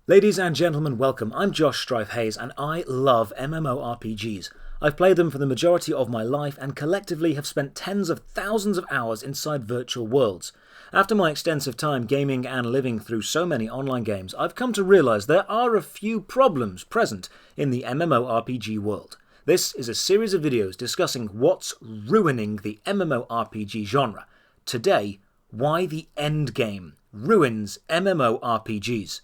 Ladies and gentlemen, welcome. I'm Josh Strife Hayes and I love MMORPGs. I've played them for the majority of my life and collectively have spent tens of thousands of hours inside virtual worlds. After my extensive time gaming and living through so many online games, I've come to realise there are a few problems present in the MMORPG world. This is a series of videos discussing what's ruining the MMORPG genre. Today, why the endgame ruins MMORPGs.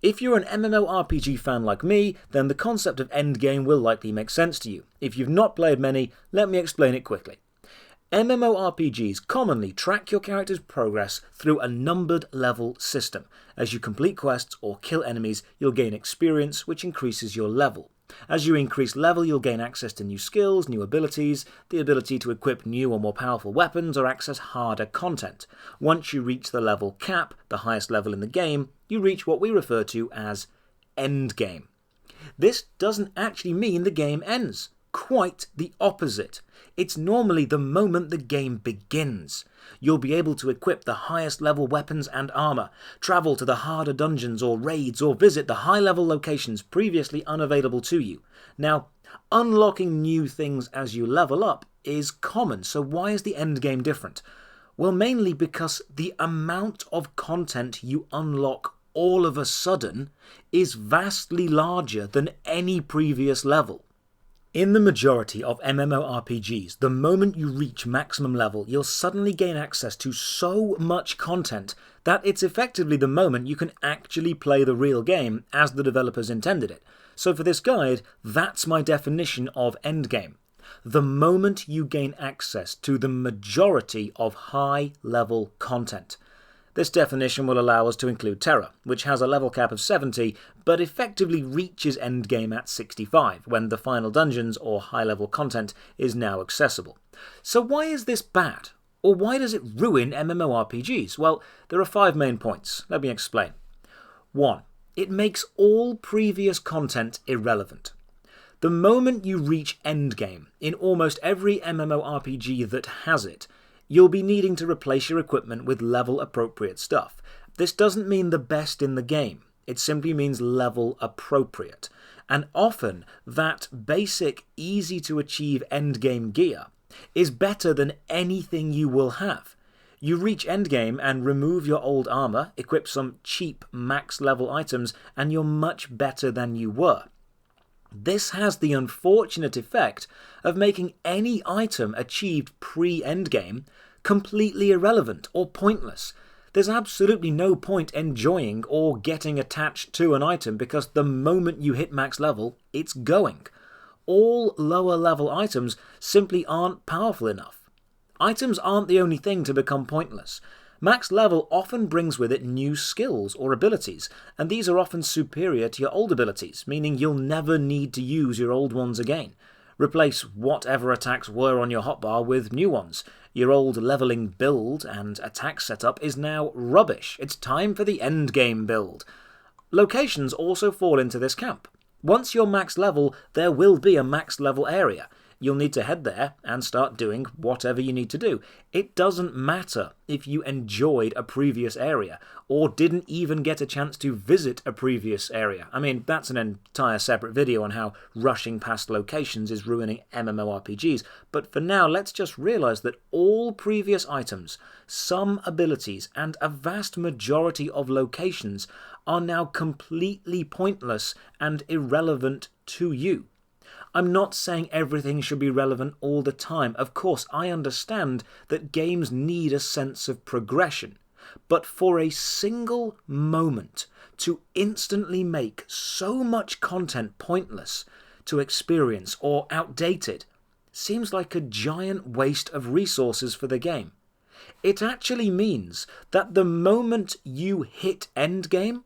If you're an MMORPG fan like me, then the concept of endgame will likely make sense to you. If you've not played many, let me explain it quickly. MMORPGs commonly track your character's progress through a numbered level system. As you complete quests or kill enemies, you'll gain experience, which increases your level. As you increase level, you'll gain access to new skills, new abilities, the ability to equip new or more powerful weapons or access harder content. Once you reach the level cap, the highest level in the game, you reach what we refer to as endgame. This doesn't actually mean the game ends. Quite the opposite. It's normally the moment the game begins. You'll be able to equip the highest level weapons and armour, travel to the harder dungeons or raids, or visit the high level locations previously unavailable to you. Now, unlocking new things as you level up is common, so why is the endgame different? Well, mainly because the amount of content you unlock all of a sudden is vastly larger than any previous level. In the majority of MMORPGs, the moment you reach maximum level, you'll suddenly gain access to so much content that it's effectively the moment you can actually play the real game as the developers intended it. So for this guide, that's my definition of endgame. The moment you gain access to the majority of high-level content. This definition will allow us to include Terra, which has a level cap of 70, but effectively reaches endgame at 65, when the final dungeons or high-level content is now accessible. So why is this bad? Or why does it ruin MMORPGs? Well, there are 5 main points. Let me explain. 1. It makes all previous content irrelevant. The moment you reach endgame, in almost every MMORPG that has it, you'll be needing to replace your equipment with level-appropriate stuff. This doesn't mean the best in the game. It simply means level-appropriate. And often, that basic, easy-to-achieve endgame gear is better than anything you will have. You reach endgame and remove your old armor, equip some cheap max-level items, and you're much better than you were. This has the unfortunate effect of making any item achieved pre-endgame completely irrelevant or pointless. There's absolutely no point enjoying or getting attached to an item because the moment you hit max level, it's going. All lower level items simply aren't powerful enough. Items aren't the only thing to become pointless. Max level often brings with it new skills or abilities, and these are often superior to your old abilities, meaning you'll never need to use your old ones again. Replace whatever attacks were on your hotbar with new ones. Your old leveling build and attack setup is now rubbish. It's time for the endgame build. Locations also fall into this camp. Once you're max level, there will be a max level area. You'll need to head there and start doing whatever you need to do. It doesn't matter if you enjoyed a previous area or didn't even get a chance to visit a previous area. I mean, that's an entire separate video on how rushing past locations is ruining MMORPGs. But for now, let's just realise that all previous items, some abilities, and a vast majority of locations are now completely pointless and irrelevant to you. I'm not saying everything should be relevant all the time. Of course, I understand that games need a sense of progression. But for a single moment to instantly make so much content pointless to experience or outdated seems like a giant waste of resources for the game. It actually means that the moment you hit endgame,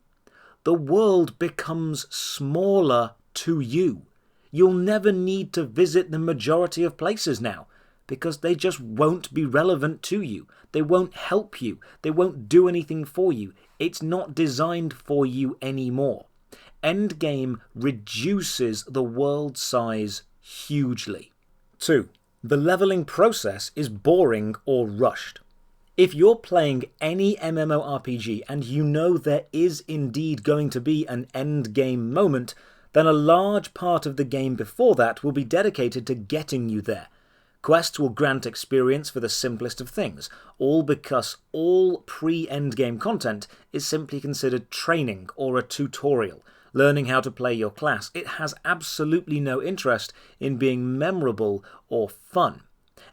the world becomes smaller to you. You'll never need to visit the majority of places now, because they just won't be relevant to you. They won't help you. They won't do anything for you. It's not designed for you anymore. Endgame reduces the world size hugely. 2. The leveling process is boring or rushed. If you're playing any MMORPG and you know there is indeed going to be an endgame moment, then a large part of the game before that will be dedicated to getting you there. Quests will grant experience for the simplest of things, all because all pre-endgame content is simply considered training or a tutorial, learning how to play your class. It has absolutely no interest in being memorable or fun.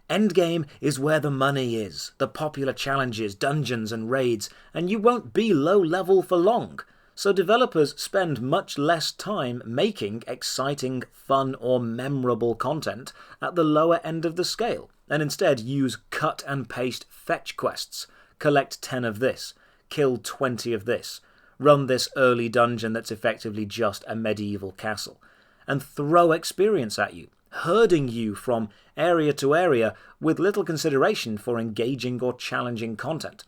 Endgame is where the money is, the popular challenges, dungeons and raids, and you won't be low level for long. So developers spend much less time making exciting, fun or memorable content at the lower end of the scale, and instead use cut and paste fetch quests, collect 10 of this, kill 20 of this, run this early dungeon that's effectively just a medieval castle, and throw experience at you, herding you from area to area with little consideration for engaging or challenging content.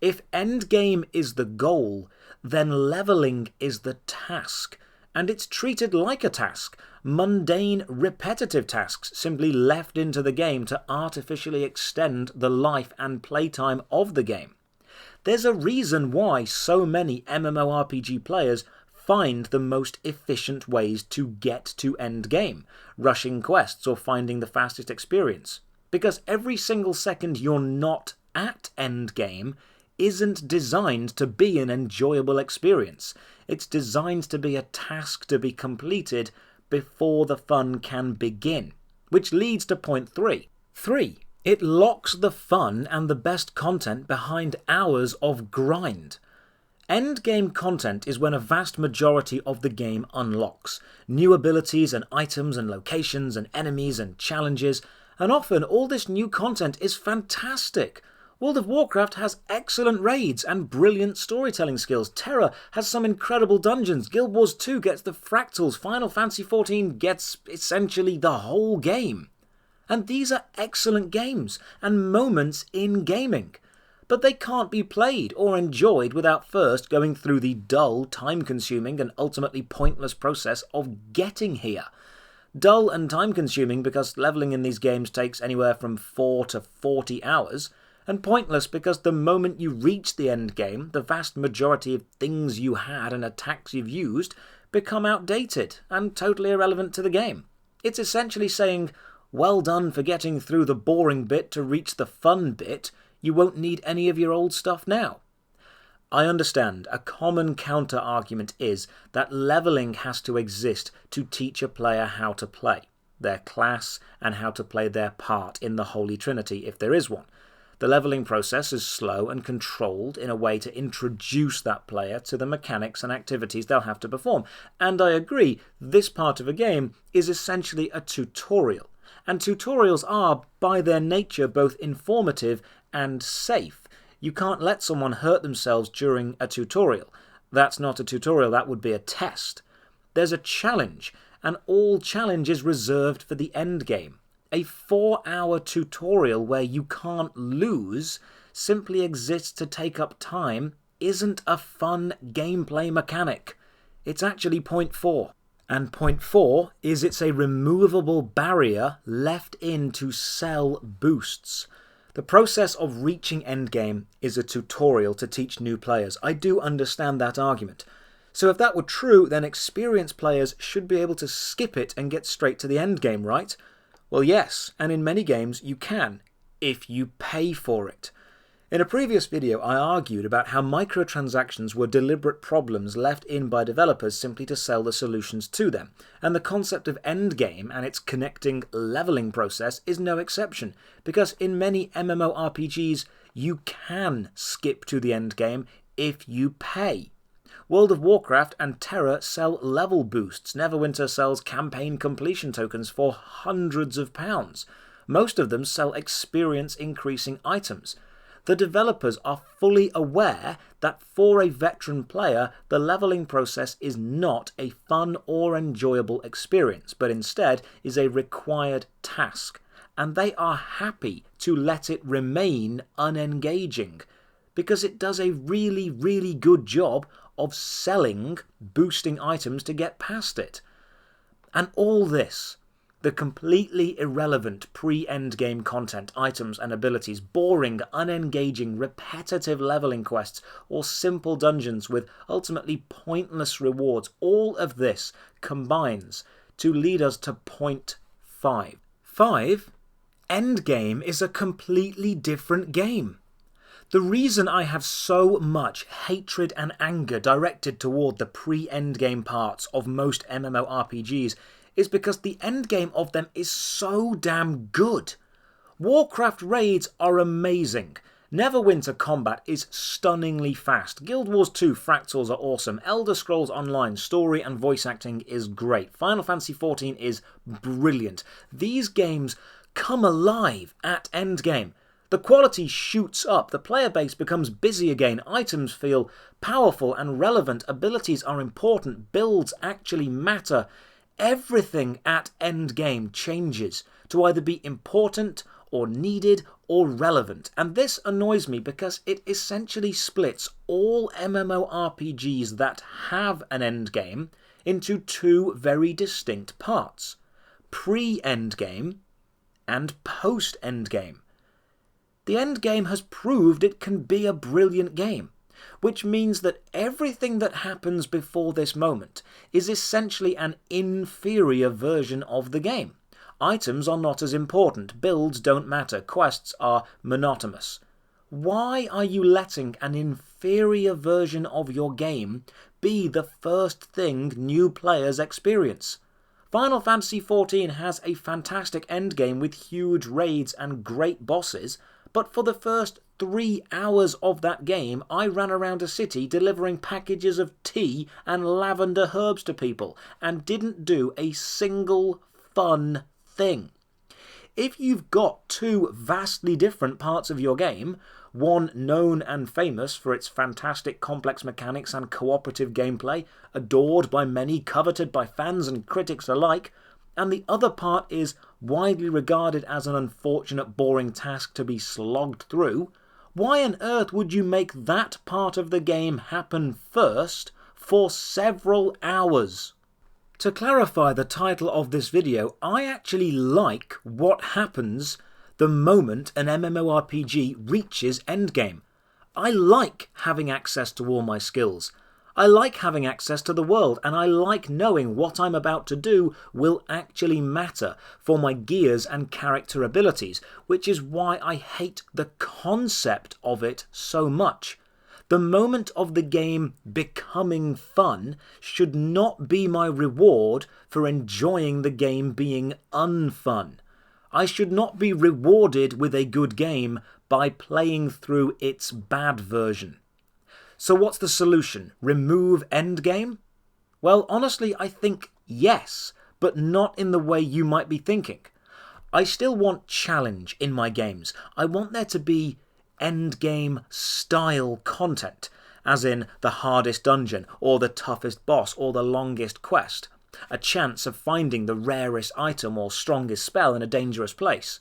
If endgame is the goal, then leveling is the task, and it's treated like a task, mundane, repetitive tasks simply left into the game to artificially extend the life and playtime of the game. There's a reason why so many MMORPG players find the most efficient ways to get to endgame, rushing quests or finding the fastest experience. Because every single second you're not at endgame isn't designed to be an enjoyable experience. It's designed to be a task to be completed before the fun can begin. Which leads to point 3. 3. It locks the fun and the best content behind hours of grind. Endgame content is when a vast majority of the game unlocks. New abilities and items and locations and enemies and challenges, and often all this new content is fantastic. World of Warcraft has excellent raids and brilliant storytelling skills. Terra has some incredible dungeons. Guild Wars 2 gets the fractals. Final Fantasy XIV gets essentially the whole game. And these are excellent games and moments in gaming. But they can't be played or enjoyed without first going through the dull, time-consuming and ultimately pointless process of getting here. Dull and time-consuming because leveling in these games takes anywhere from 4 to 40 hours, and pointless because the moment you reach the end game, the vast majority of things you had and attacks you've used become outdated and totally irrelevant to the game. It's essentially saying, well done for getting through the boring bit to reach the fun bit, you won't need any of your old stuff now. I understand a common counter-argument is that leveling has to exist to teach a player how to play, their class, and how to play their part in the Holy Trinity if there is one. The leveling process is slow and controlled in a way to introduce that player to the mechanics and activities they'll have to perform. And I agree, this part of a game is essentially a tutorial. And tutorials are, by their nature, both informative and safe. You can't let someone hurt themselves during a tutorial. That's not a tutorial, that would be a test. There's a challenge, and all challenge is reserved for the end game. A 4-hour tutorial where you can't lose simply exists to take up time isn't a fun gameplay mechanic. It's actually point 4. And point 4 is it's a removable barrier left in to sell boosts. The process of reaching endgame is a tutorial to teach new players. I do understand that argument. So if that were true, then experienced players should be able to skip it and get straight to the endgame, right? Well, yes, and in many games you can, if you pay for it. In a previous video, I argued about how microtransactions were deliberate problems left in by developers simply to sell the solutions to them, and the concept of endgame and its connecting leveling process is no exception, because in many MMORPGs you can skip to the endgame if you pay. World of Warcraft and Terra sell level boosts. Neverwinter sells campaign completion tokens for hundreds of pounds. Most of them sell experience-increasing items. The developers are fully aware that for a veteran player, the leveling process is not a fun or enjoyable experience, but instead is a required task. And they are happy to let it remain unengaging, because it does a really, really good job of selling boosting items to get past it. And all this The completely irrelevant pre-endgame content, items and abilities, boring, unengaging, repetitive leveling quests, or simple dungeons with ultimately pointless rewards, all of this combines to lead us to point 5. 5. Endgame is a completely different game. The reason I have so much hatred and anger directed toward the pre-endgame parts of most MMORPGs is because the endgame of them is so damn good. Warcraft raids are amazing. Neverwinter combat is stunningly fast. Guild Wars 2 fractals are awesome. Elder Scrolls Online story and voice acting is great. Final Fantasy XIV is brilliant. These games come alive at endgame. The quality shoots up, the player base becomes busy again, items feel powerful and relevant, abilities are important, builds actually matter. Everything at endgame changes to either be important or needed or relevant, and this annoys me because it essentially splits all MMORPGs that have an endgame into two very distinct parts: pre-endgame and post-endgame. The endgame has proved it can be a brilliant game, which means that everything that happens before this moment is essentially an inferior version of the game. Items are not as important, builds don't matter, quests are monotonous. Why are you letting an inferior version of your game be the first thing new players experience? Final Fantasy XIV has a fantastic endgame with huge raids and great bosses, but for the first 3 hours of that game, I ran around a city delivering packages of tea and lavender herbs to people, and didn't do a single fun thing. If you've got two vastly different parts of your game, one known and famous for its fantastic complex mechanics and cooperative gameplay, adored by many, coveted by fans and critics alike, and the other part is widely regarded as an unfortunate, boring task to be slogged through, why on earth would you make that part of the game happen first for several hours? To clarify the title of this video, I actually like what happens the moment an MMORPG reaches endgame. I like having access to all my skills. I like having access to the world, and I like knowing what I'm about to do will actually matter for my gears and character abilities, which is why I hate the concept of it so much. The moment of the game becoming fun should not be my reward for enjoying the game being unfun. I should not be rewarded with a good game by playing through its bad version. So what's the solution? Remove endgame? Well, honestly, I think yes, but not in the way you might be thinking. I still want challenge in my games. I want there to be endgame style content, as in the hardest dungeon, or the toughest boss, or the longest quest. A chance of finding the rarest item or strongest spell in a dangerous place.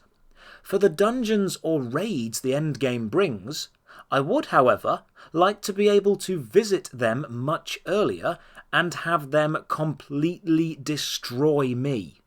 For the dungeons or raids the endgame brings, I would, however, like to be able to visit them much earlier and have them completely destroy me.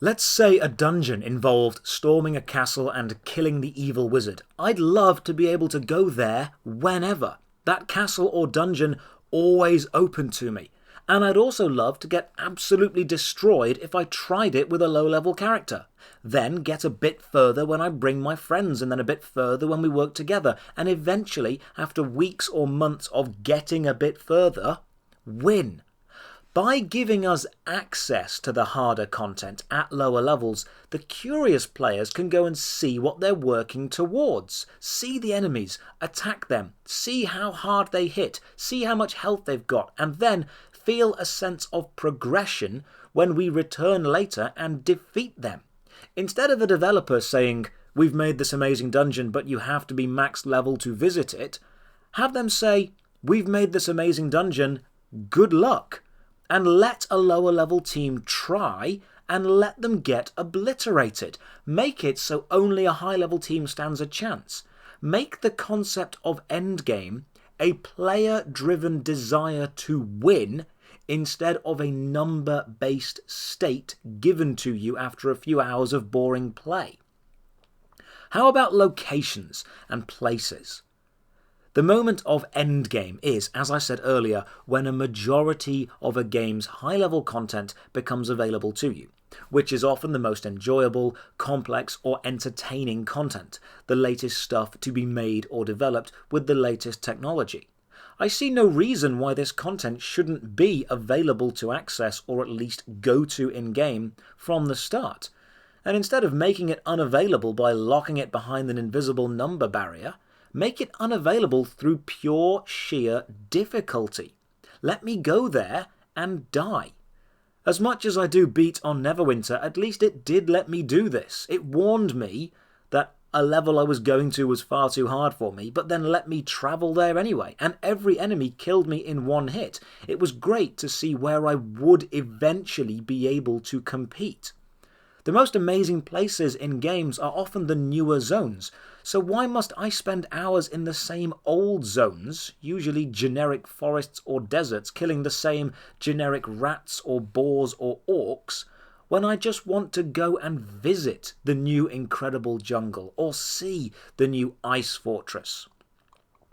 Let's say a dungeon involved storming a castle and killing the evil wizard. I'd love to be able to go there whenever. That castle or dungeon always open to me. And I'd also love to get absolutely destroyed if I tried it with a low-level character. Then get a bit further when I bring my friends, and then a bit further when we work together, and eventually, after weeks or months of getting a bit further, win. By giving us access to the harder content at lower levels, the curious players can go and see what they're working towards, see the enemies, attack them, see how hard they hit, see how much health they've got, and then feel a sense of progression when we return later and defeat them. Instead of a developer saying, "We've made this amazing dungeon, but you have to be max level to visit it," have them say, "We've made this amazing dungeon, good luck," and let a lower level team try and let them get obliterated. Make it so only a high level team stands a chance. Make the concept of endgame a player-driven desire to win instead of a number-based state given to you after a few hours of boring play? How about locations and places? The moment of endgame is, as I said earlier, when a majority of a game's high-level content becomes available to you, which is often the most enjoyable, complex, or entertaining content, the latest stuff to be made or developed with the latest technology. I see no reason why this content shouldn't be available to access or at least go to in-game from the start. And instead of making it unavailable by locking it behind an invisible number barrier, make it unavailable through pure sheer difficulty. Let me go there and die. As much as I do beat on Neverwinter, at least it did let me do this. It warned me that a level I was going to was far too hard for me, but then let me travel there anyway, and every enemy killed me in one hit. It was great to see where I would eventually be able to compete. The most amazing places in games are often the newer zones, so why must I spend hours in the same old zones, usually generic forests or deserts, killing the same generic rats or boars or orcs, when I just want to go and visit the new incredible jungle or see the new ice fortress?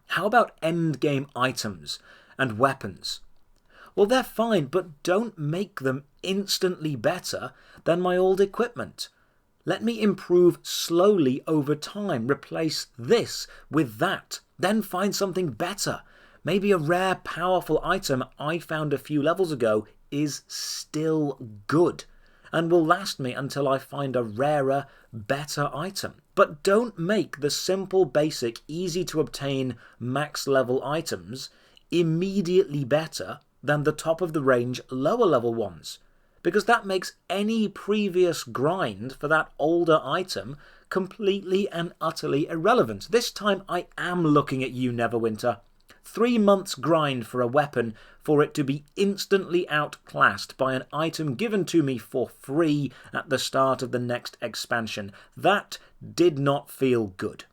How about endgame items and weapons? Well, they're fine, but don't make them instantly better than my old equipment. Let me improve slowly over time, replace this with that, then find something better. Maybe a rare, powerful item I found a few levels ago is still good and will last me until I find a rarer, better item. But don't make the simple, basic, easy to obtain max level items immediately better than the top of the range lower level ones, because that makes any previous grind for that older item completely and utterly irrelevant. This time I am looking at you, Neverwinter. 3 months grind for a weapon for it to be instantly outclassed by an item given to me for free at the start of the next expansion. That did not feel good.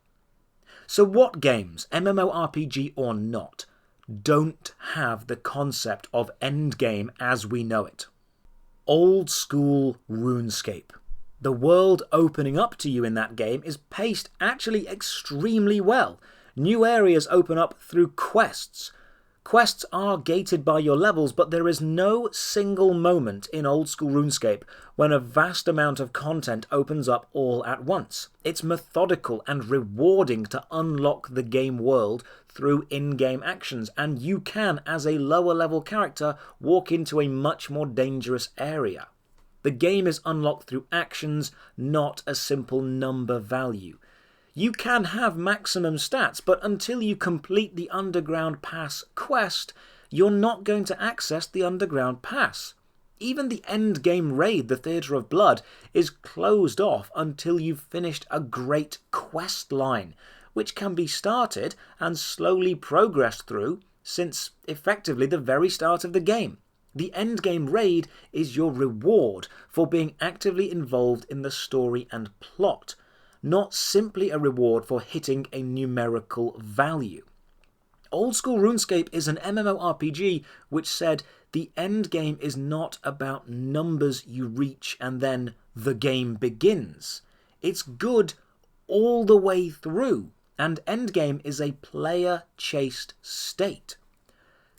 So what games, MMORPG or not, don't have the concept of endgame as we know it? Old school RuneScape. The world opening up to you in that game is paced actually extremely well. New areas open up through quests. Quests are gated by your levels, but there is no single moment in old school RuneScape when a vast amount of content opens up all at once. It's methodical and rewarding to unlock the game world through in-game actions, and you can, as a lower level character, walk into a much more dangerous area. The game is unlocked through actions, not a simple number value. You can have maximum stats, but until you complete the Underground Pass quest, you're not going to access the Underground Pass. Even the endgame raid, the Theatre of Blood, is closed off until you've finished a great quest line, which can be started and slowly progressed through since effectively the very start of the game. The endgame raid is your reward for being actively involved in the story and plot, not simply a reward for hitting a numerical value. Old school RuneScape is an MMORPG which said the endgame is not about numbers you reach and then the game begins. It's good all the way through, and endgame is a player-chased state.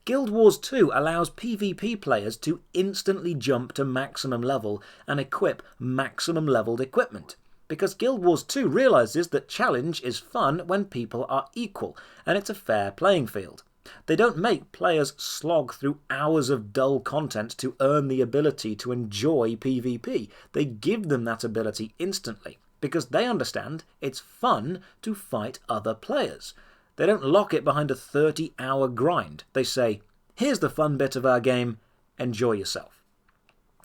Guild Wars 2 allows PvP players to instantly jump to maximum level and equip maximum leveled equipment, because Guild Wars 2 realises that challenge is fun when people are equal, and it's a fair playing field. They don't make players slog through hours of dull content to earn the ability to enjoy PvP. They give them that ability instantly, because they understand it's fun to fight other players. They don't lock it behind a 30-hour grind. They say, here's the fun bit of our game, enjoy yourself.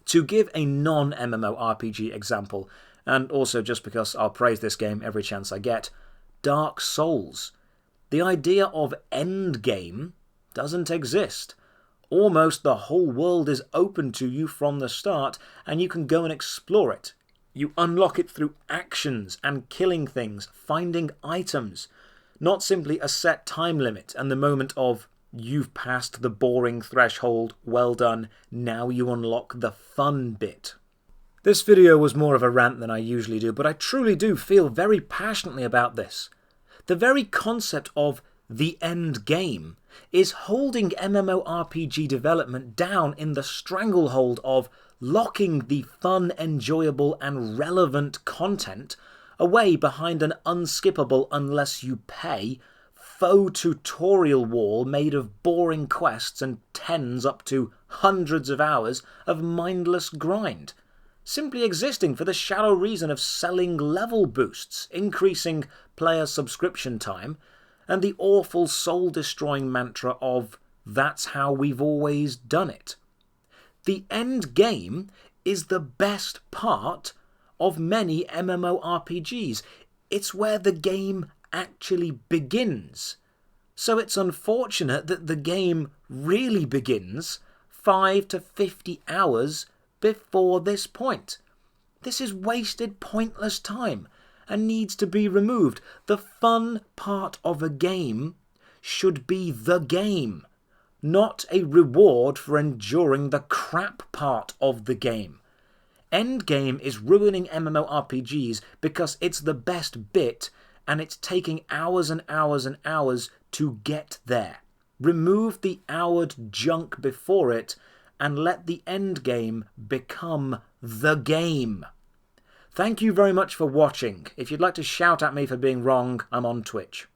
To give a non-MMORPG example, and also just because I'll praise this game every chance I get, Dark Souls. The idea of endgame doesn't exist. Almost the whole world is open to you from the start, and you can go and explore it. You unlock it through actions and killing things, finding items, not simply a set time limit and the moment of You've passed the boring threshold, well done, now you unlock the fun bit. This video was more of a rant than I usually do, but I truly do feel very passionately about this. The very concept of the end game is holding MMORPG development down in the stranglehold of locking the fun, enjoyable and relevant content away behind an unskippable unless you pay faux tutorial wall made of boring quests and tens up to hundreds of hours of mindless grind, simply existing for the shallow reason of selling level boosts, increasing player subscription time, and the awful soul-destroying mantra of "that's how we've always done it." The end game is the best part of many MMORPGs. It's where the game actually begins. So it's unfortunate that the game really begins 5 to 50 hours before this point. This is wasted, pointless time and needs to be removed. The fun part of a game should be the game, not a reward for enduring the crap part of the game. Endgame is ruining MMORPGs because it's the best bit and it's taking hours and hours and hours to get there. Remove the houred junk before it and let the end game become the game. Thank you very much for watching. If you'd like to shout at me for being wrong, I'm on Twitch.